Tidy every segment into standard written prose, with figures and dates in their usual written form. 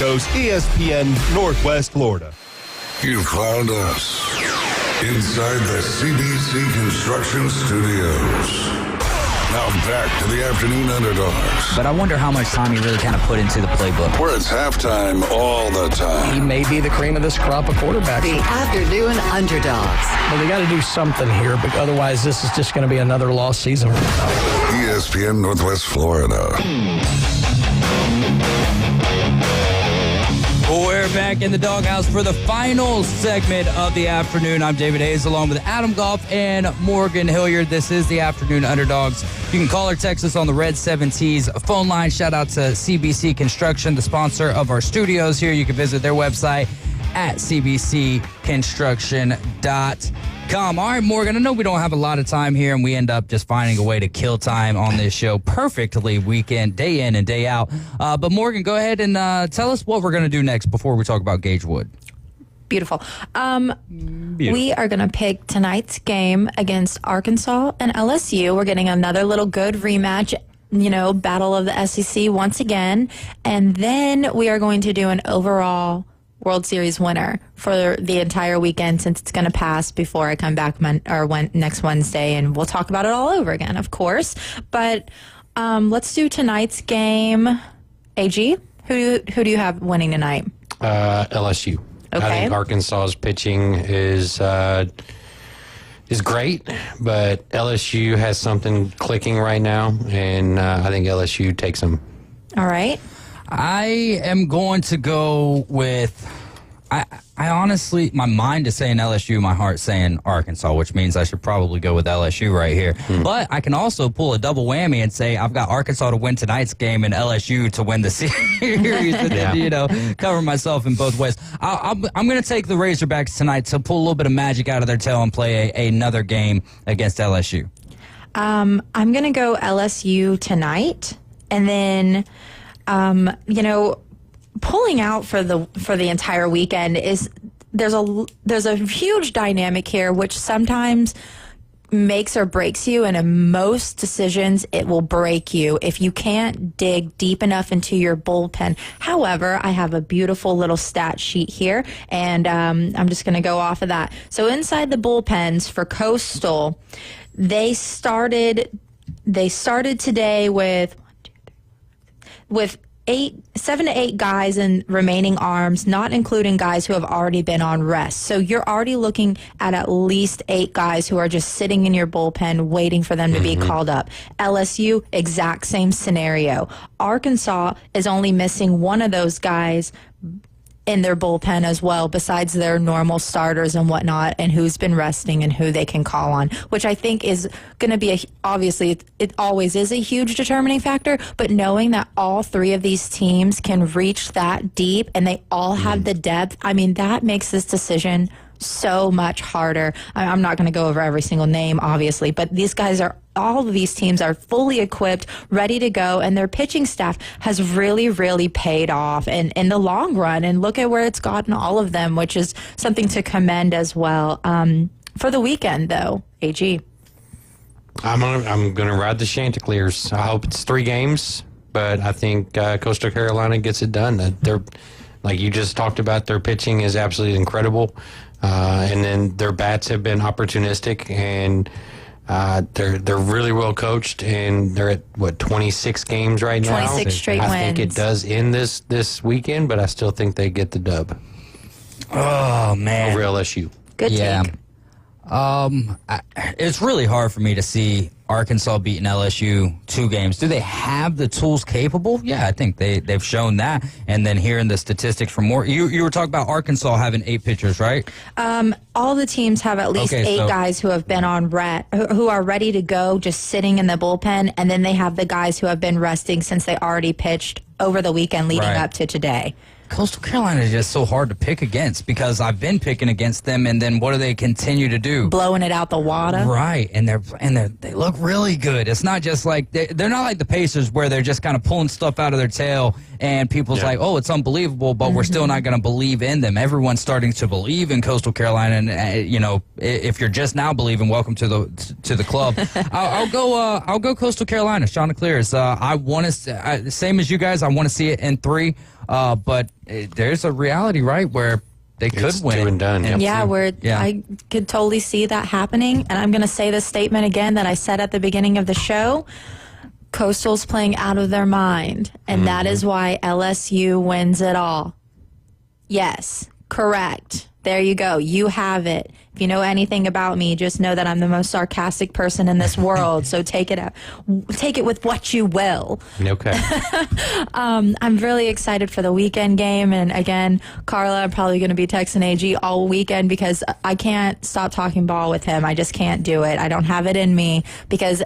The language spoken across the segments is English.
coast, ESPN Northwest Florida. You found us inside the CBC Construction Studios. Now back to the Afternoon Underdogs. But I wonder how much time he really kind of put into the playbook. Where it's halftime all the time. He may be the cream of this crop of quarterbacks. The Afternoon Underdogs. Well, they got to do something here, but otherwise this is just going to be another lost season. ESPN Northwest Florida. We're back in the doghouse for the final segment of the afternoon. I'm David Hayes along with Adam Goff and Morgan Hilliard. This is the Afternoon Underdogs. You can call or text us on the Red 7T's phone line. Shout out to CBC Construction, the sponsor of our studios here. You can visit their website at cbcconstruction.com. All right, Morgan, I know we don't have a lot of time here, and we end up just finding a way to kill time on this show perfectly weekend, day in and day out. But Morgan, go ahead and tell us what we're going to do next before we talk about Gage Wood. Beautiful. We are going to pick tonight's game against Arkansas and LSU. We're getting another little good rematch, battle of the SEC once again. And then we are going to do an overall World Series winner for the entire weekend, since it's going to pass before I come back next Wednesday, and we'll talk about it all over again, of course. But let's do tonight's game. AG, who do you have winning tonight? LSU. Okay. I think Arkansas's pitching is great, but LSU has something clicking right now, and I think LSU takes them. All right. I am going to go with, I honestly, my mind is saying LSU, my heart's saying Arkansas, which means I should probably go with LSU right here. But I can also pull a double whammy and say I've got Arkansas to win tonight's game and LSU to win the series, and, cover myself in both ways. I'm going to take the Razorbacks tonight to pull a little bit of magic out of their tail and play another game against LSU. I'm going to go LSU tonight, and then pulling out for the entire weekend is there's a huge dynamic here, which sometimes makes or breaks you, and in most decisions it will break you if you can't dig deep enough into your bullpen. However, I have a beautiful little stat sheet here, and I'm just going to go off of that. So inside the bullpens for Coastal, they started today with 7 to 8 guys in remaining arms, not including guys who have already been on rest. So you're already looking at least 8 guys who are just sitting in your bullpen waiting for them to be called up. LSU, exact same scenario. Arkansas is only missing one of those guys in their bullpen as well, besides their normal starters and whatnot, and who's been resting and who they can call on, which I think is going to be obviously it always is a huge determining factor, but knowing that all 3 of these teams can reach that deep and they all have the depth, I mean, that makes this decision so much harder. I'm not going to go over every single name, obviously, but all of these teams are fully equipped, ready to go, and their pitching staff has really, really paid off in the long run. And look at where it's gotten all of them, which is something to commend as well. For the weekend, though, AG. I'm gonna ride the Chanticleers. I hope it's 3 games, but I think Coastal Carolina gets it done. They're, like you just talked about, their pitching is absolutely incredible, and then their bats have been opportunistic, and they're really well coached, and they're at 26 games right now. 26 straight wins. I think it does end this weekend, but I still think they get the dub. Oh man, over LSU. Good take. It's really hard for me to see Arkansas beating LSU 2 games. Do they have the tools capable? Yeah, I think they've shown that. And then hearing the statistics from more, you were talking about Arkansas having 8 pitchers, right? All the teams have at least 8 guys who have been on who are ready to go, just sitting in the bullpen, and then they have the guys who have been resting since they already pitched over the weekend leading up to today. Coastal Carolina is just so hard to pick against because I've been picking against them, and then what do they continue to do? Blowing it out the water. Right, and they look really good. It's not just like they're not like the Pacers where they're just kind of pulling stuff out of their tail, and people's like, oh, it's unbelievable, but we're still not going to believe in them. Everyone's starting to believe in Coastal Carolina, and if you're just now believing, welcome to the club. I'll go Coastal Carolina. Chanticleers. I want to same as you guys. I want to see it in 3. But there's a reality, right, where they could It's win. two and done. Yep. Yeah, Yeah. I could totally see that happening. And I'm going to say this statement again that I said at the beginning of the show. Coastal's playing out of their mind, and that is why LSU wins it all. Yes, correct. There you go. You have it. If you know anything about me, just know that I'm the most sarcastic person in this world. So take it with what you will. Okay. I'm really excited for the weekend game. And again, Carla, I'm probably going to be texting AG all weekend because I can't stop talking ball with him. I just can't do it. I don't have it in me because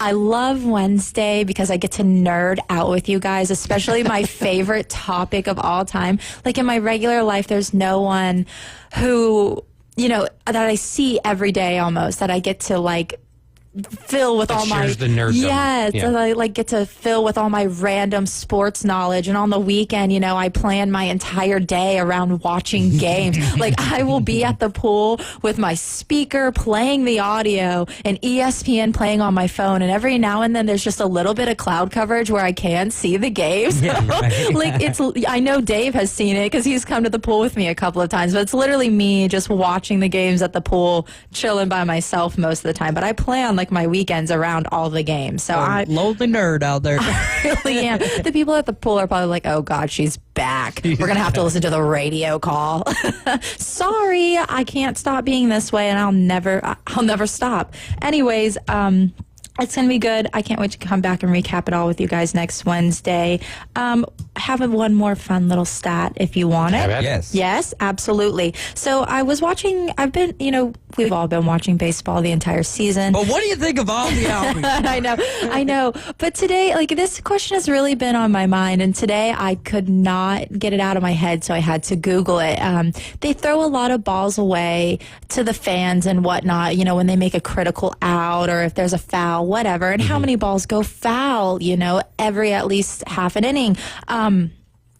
I love Wednesday because I get to nerd out with you guys, especially my favorite topic of all time. Like in my regular life, there's no one who, that I see every day almost, that I get to like fill with That all my shares the nerddom. yes, Yeah. and I like get to fill with all my random sports knowledge. And on the weekend, I plan my entire day around watching games. Like I will be at the pool with my speaker playing the audio and ESPN playing on my phone. And every now and then there's just a little bit of cloud coverage where I can see the games. I know Dave has seen it because he's come to the pool with me a couple of times, but it's literally me just watching the games at the pool, chilling by myself most of the time. But I plan like my weekends around all the games. So I Lonely nerd out there. really am. The people at the pool are probably like, oh God, she's back. We're going to have to listen to the radio call. Sorry, I can't stop being this way and I'll never stop. Anyways, it's going to be good. I can't wait to come back and recap it all with you guys next Wednesday. Have one more fun little stat if you want it. Yes. Yes, absolutely. So I was watching, we've all been watching baseball the entire season. But what do you think of all the outreach? I know. But today, this question has really been on my mind. And today I could not get it out of my head, so I had to Google it. They throw a lot of balls away to the fans and whatnot, when they make a critical out or if there's a foul, whatever. And how many balls go foul, every at least half an inning.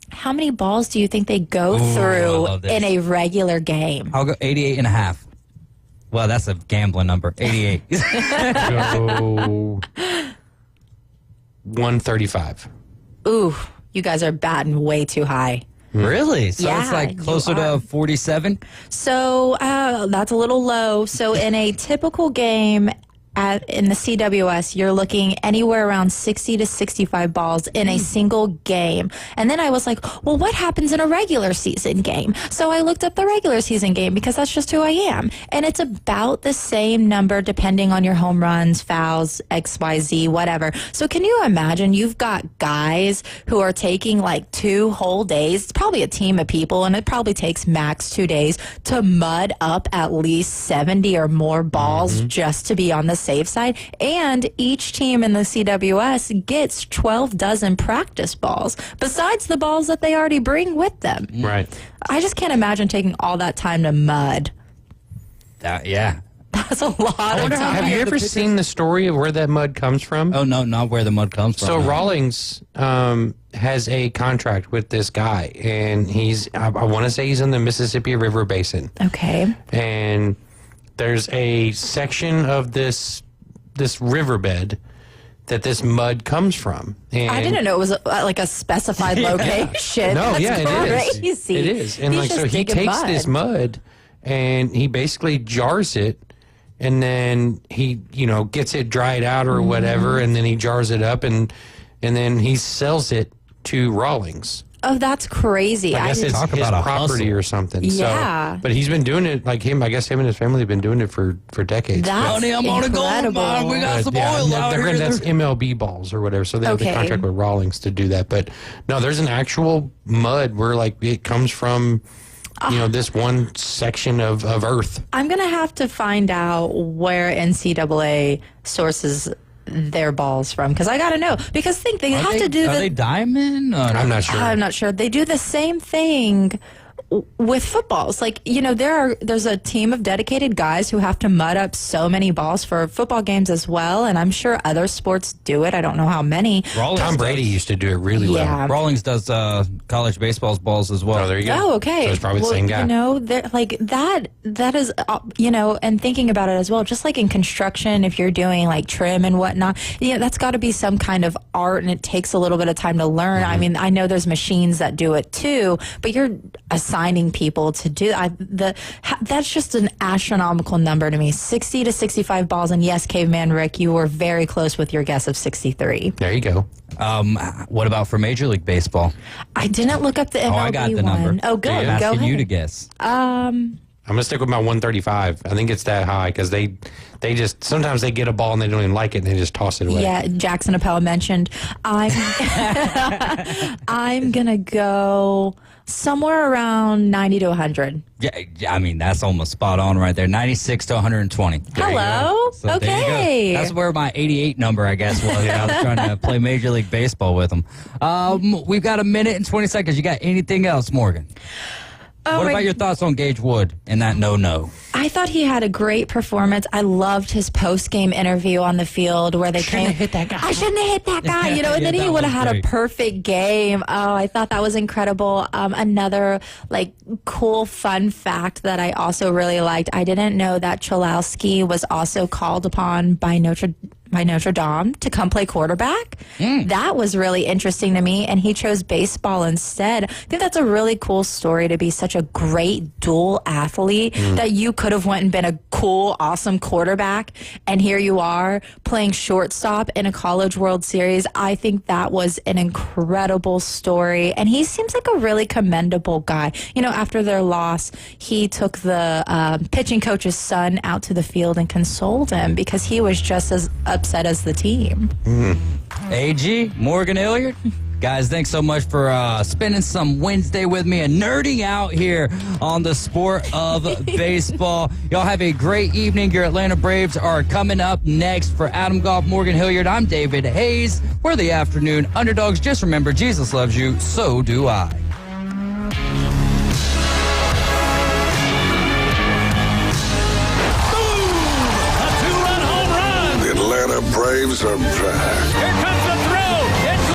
How many balls do you think they go I through love this. in a regular game? I'll go 88 and a half. Well, that's a gambling number. 88. Go 135. Ooh, you guys are batting way too high. Really? So Yeah, it's like you closer are. to 47? So that's a little low. So in a typical game in the CWS, you're looking anywhere around 60 to 65 balls in a single game. And then I was like, well, what happens in a regular season game? So I looked up the regular season game because that's just who I am. And it's about the same number depending on your home runs, fouls, XYZ, whatever. So can you imagine you've got guys who are taking like 2 whole days, it's probably a team of people, and it probably takes max 2 days to mud up at least 70 or more balls just to be on the safe side. And each team in the CWS gets 12 dozen practice balls besides the balls that they already bring with them. Right. I just can't imagine taking all that time to mud. Yeah. That's a lot of time. Have you ever seen the story of where that mud comes from? Oh, no, not where the mud comes from. So no. Rawlings has a contract with this guy, and I want to say he's in the Mississippi River Basin. Okay. And there's a section of this riverbed that this mud comes from. And I didn't know it was like a specified location. No, That's yeah, it is. crazy. It is. And He's so just he digging takes this mud and he basically jars it, and then he, gets it dried out or whatever, and then he jars it up and then he sells it to Rawlings. Oh, that's crazy. I guess it's talk his about a property hustle. or something. Yeah. So, but he's been doing it I guess him and his family have been doing it for decades. That's Honey, I'm on a gold incredible. mine. We got some oil out here. That's MLB balls or whatever. So they have the Okay. contract with Rawlings to do that. But no, there's an actual mud where it comes from, this one section of earth. I'm going to have to find out where NCAA sources their balls from because I got to know. Because they have to do Are the. they diamond? I'm not sure. I'm not sure. They do the same thing with footballs, like, there's a team of dedicated guys who have to mud up so many balls for football games as well, and I'm sure other sports do it. I don't know how many. Tom Brady used to do it really well. Rawlings does college baseball's balls as well. Oh, there you go. Oh, okay. So it's probably the same guy. Like that is, and thinking about it as well, just like in construction, if you're doing like trim and whatnot, that's got to be some kind of art, and it takes a little bit of time to learn. I mean, I know there's machines that do it too, but you're assigning people to do that's just an astronomical number to me. 60 to 65 balls, and yes, Caveman Rick, you were very close with your guess of 63. There you go. What about for Major League Baseball? I didn't look up the MLB I got the one. number. Oh, good. I'm Go asking ahead. you to guess. I'm gonna stick with my 135. I think it's that high because they just sometimes they get a ball and they don't even like it and they just toss it away. Yeah, Jackson Appel mentioned. I'm gonna go somewhere around 90 to 100. Yeah, I mean, that's almost spot on right there. 96 to 120. Hello. So there you Okay. go. That's where my 88 number, I guess, was. I was trying to play Major League Baseball with them. We've got a minute and 20 seconds. You got anything else, Morgan? What about your thoughts on Gage Wood and that no? I thought he had a great performance. I loved his post-game interview on the field where they Shouldn't have hit that guy. I shouldn't have hit that guy, and then he that would have was had great. a perfect game. Oh, I thought that was incredible. Another cool fun fact that I also really liked. I didn't know that Cholowski was also called upon by Notre Dame to come play quarterback. That was really interesting to me, and he chose baseball instead. I think that's a really cool story to be such a great dual athlete that you could have went and been a cool, awesome quarterback, and here you are playing shortstop in a College World Series. I think that was an incredible story, and he seems like a really commendable guy. After their loss, he took the pitching coach's son out to the field and consoled him because he was just as upset as the team. AG, Morgan Hilliard. Guys, thanks so much for spending some Wednesday with me and nerding out here on the sport of baseball. Y'all have a great evening. Your Atlanta Braves are coming up next. For Adam Goff, Morgan Hilliard, I'm David Hayes. We're the Afternoon Underdogs. Just remember, Jesus loves you, so do I. The Atlanta Braves are back. Here comes